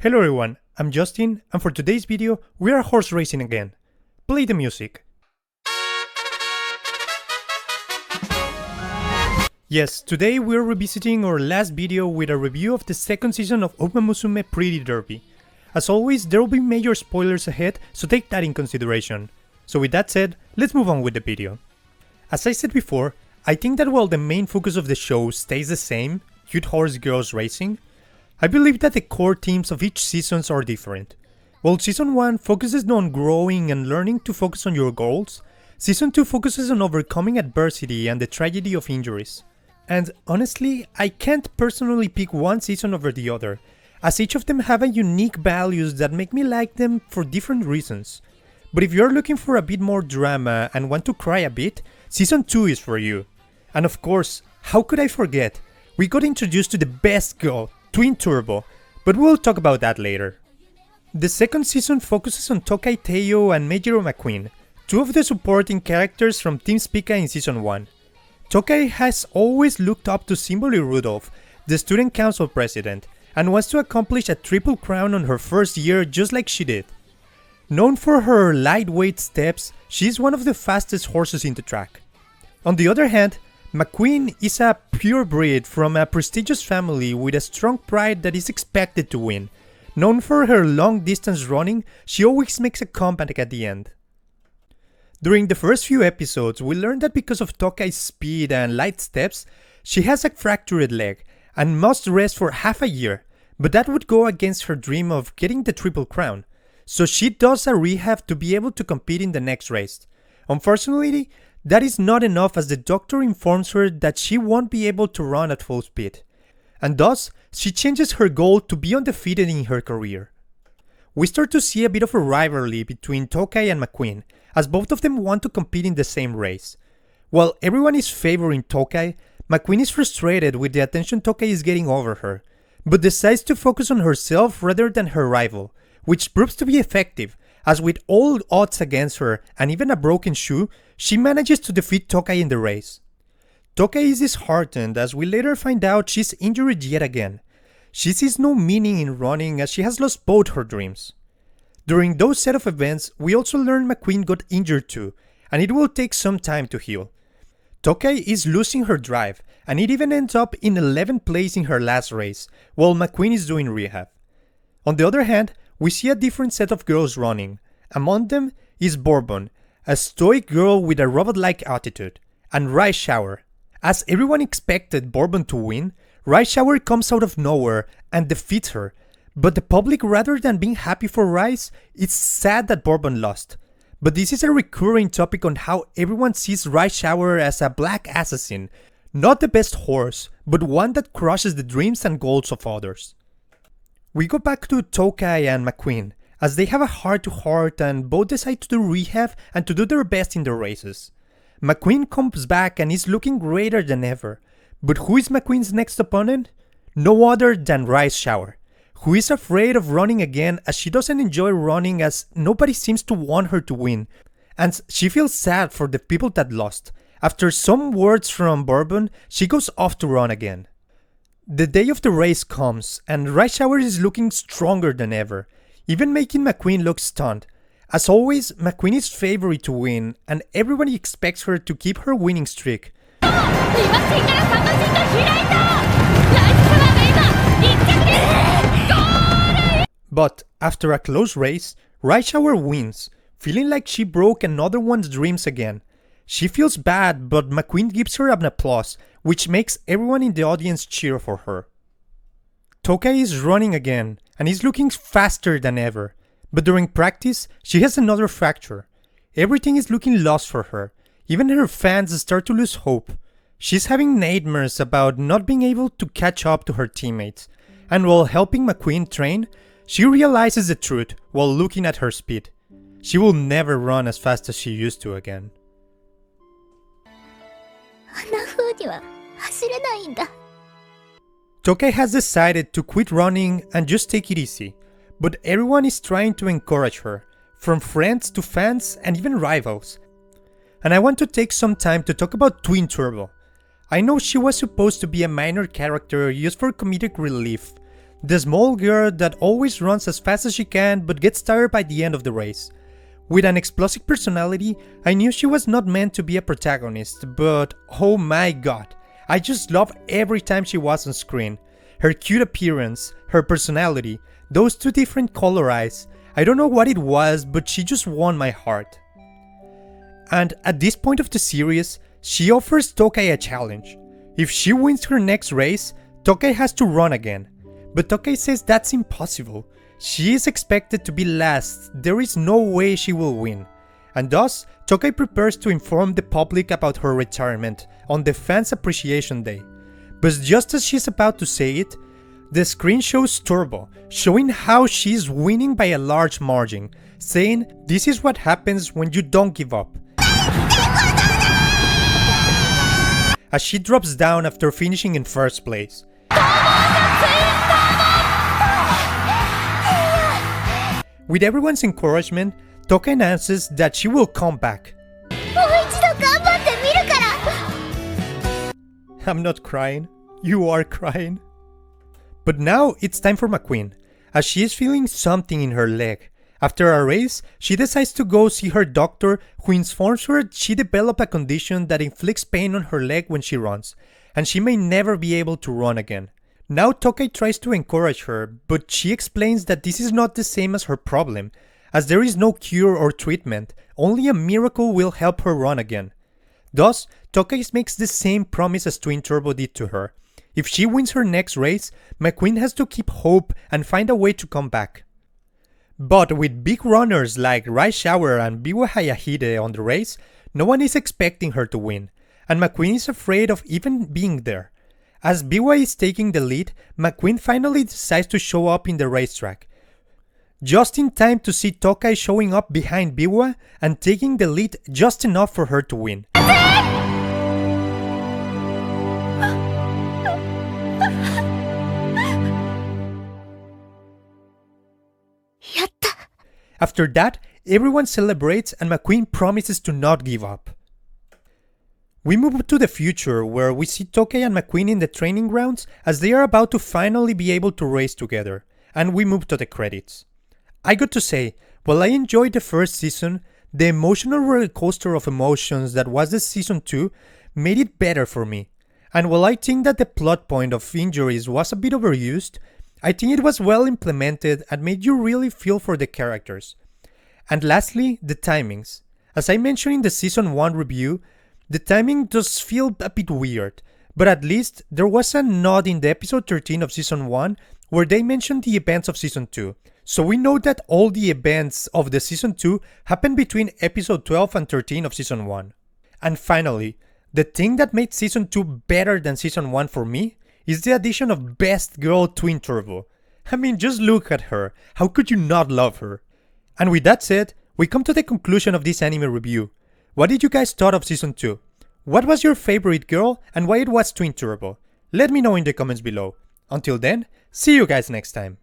Hello everyone, I'm Justin, and for today's video, we are horse racing again. Play the music. Yes, today we're revisiting our last video with a review of the second season of Uma Musume Pretty Derby. As always, there will be major spoilers ahead, so take that in consideration. So with that said, let's move on with the video. As I said before, I think that while the main focus of the show stays the same, cute horse girls racing, I believe that the core themes of each season are different. While Season 1 focuses on growing and learning to focus on your goals, Season 2 focuses on overcoming adversity and the tragedy of injuries. And honestly, I can't personally pick one season over the other, as each of them have a unique values that make me like them for different reasons. But if you're looking for a bit more drama and want to cry a bit, Season 2 is for you. And of course, how could I forget? We got introduced to the best girl, Twin Turbo, but we'll talk about that later. The second season focuses on Tokai Teo and Meijiro McQueen, two of the supporting characters from Team Spica in Season 1. Tokai has always looked up to Simboli Rudolph, the student council president, and wants to accomplish a triple crown on her first year just like she did. Known for her lightweight steps, she is one of the fastest horses in the track. On the other hand, McQueen is a pure breed from a prestigious family with a strong pride that is expected to win. Known for her long distance running, she always makes a comeback at the end. During the first few episodes, we learned that because of Tokai's speed and light steps, she has a fractured leg and must rest for half a year, but that would go against her dream of getting the triple crown. So she does a rehab to be able to compete in the next race. Unfortunately, that is not enough, as the doctor informs her that she won't be able to run at full speed. And thus, she changes her goal to be undefeated in her career. We start to see a bit of a rivalry between Tokai and McQueen, as both of them want to compete in the same race. While everyone is favoring Tokai, McQueen is frustrated with the attention Tokai is getting over her, but decides to focus on herself rather than her rival, which proves to be effective, as with all odds against her and even a broken shoe, she manages to defeat Tokai in the race. Tokai is disheartened, as we later find out she's injured yet again. She sees no meaning in running, as she has lost both her dreams. During those set of events, we also learn McQueen got injured too, and it will take some time to heal. Tokai is losing her drive, and it even ends up in 11th place in her last race, while McQueen is doing rehab. On the other hand, we see a different set of girls running. Among them is Bourbon, a stoic girl with a robot-like attitude, and Rice Shower. As everyone expected Bourbon to win, Rice Shower comes out of nowhere and defeats her, but the public, rather than being happy for Rice, is sad that Bourbon lost. But this is a recurring topic on how everyone sees Rice Shower as a black assassin, not the best horse, but one that crushes the dreams and goals of others. We go back to Tokai and McQueen, as they have a heart-to-heart and both decide to do rehab and to do their best in the races. McQueen comes back and is looking greater than ever, but who is McQueen's next opponent? No other than Rice Shower, who is afraid of running again, as she doesn't enjoy running, as nobody seems to want her to win, and she feels sad for the people that lost. After some words from Bourbon, she goes off to run again. The day of the race comes, and Rice Shower is looking stronger than ever, even making McQueen look stunned. As always, McQueen is favorite to win, and everyone expects her to keep her winning streak. But after a close race, Rice Shower wins, feeling like she broke another one's dreams again. She feels bad, but McQueen gives her an applause, which makes everyone in the audience cheer for her. Tokai is running again, and is looking faster than ever. But during practice, she has another fracture. Everything is looking lost for her. Even her fans start to lose hope. She's having nightmares about not being able to catch up to her teammates. And while helping McQueen train, she realizes the truth while looking at her speed. She will never run as fast as she used to again. Tokai has decided to quit running and just take it easy, but everyone is trying to encourage her, from friends to fans and even rivals. And I want to take some time to talk about Twin Turbo. I know she was supposed to be a minor character used for comedic relief, The small girl that always runs as fast as she can but gets tired by the end of the race. With an explosive personality, I knew she was not meant to be a protagonist, but oh my god, I just loved every time she was on screen. Her cute appearance, her personality, those two different color eyes, I don't know what it was, but she just won my heart. And at this point of the series, she offers Tokai a challenge. If she wins her next race, Tokai has to run again. But Tokai says that's impossible. She is expected to be last, there is no way she will win. And thus, Tokai prepares to inform the public about her retirement on the Fans Appreciation Day. But just as she's about to say it, the screen shows Turbo, showing how she's winning by a large margin, saying this is what happens when you don't give up. As she drops down after finishing in first place. With everyone's encouragement, Tokai announces that she will come back. I'm not crying, you are crying. But now it's time for McQueen, as she is feeling something in her leg. After a race, she decides to go see her doctor, who informs her she developed a condition that inflicts pain on her leg when she runs, and she may never be able to run again. Now Tokai tries to encourage her, but she explains that this is not the same as her problem, as there is no cure or treatment, only a miracle will help her run again. Thus, Tokai makes the same promise as Twin Turbo did to her. If she wins her next race, McQueen has to keep hope and find a way to come back. But with big runners like Rai Shower and Biwa Hayahide on the race, no one is expecting her to win, and McQueen is afraid of even being there. As Biwa is taking the lead, McQueen finally decides to show up in the racetrack. Just in time to see Tokai showing up behind Biwa and taking the lead just enough for her to win. After that, everyone celebrates and McQueen promises to not give up. We move to the future, where we see Tokai and McQueen in the training grounds as they are about to finally be able to race together, and we move to the credits. I got to say, while I enjoyed the first season, the emotional roller coaster of emotions that was the season 2 made it better for me. And while I think that the plot point of injuries was a bit overused, I think it was well implemented and made you really feel for the characters. And lastly, the timings. As I mentioned in the season 1 review, the timing does feel a bit weird, but at least there was a nod in the episode 13 of season 1 where they mentioned the events of season 2. So we know that all the events of the season 2 happened between episode 12 and 13 of season 1. And finally, the thing that made season 2 better than season 1 for me is the addition of Best Girl Twin Turbo. I mean, just look at her, how could you not love her? And with that said, we come to the conclusion of this anime review. What did you guys thought of season 2? What was your favorite girl and why it was Twin Turbo? Let me know in the comments below. Until then, see you guys next time.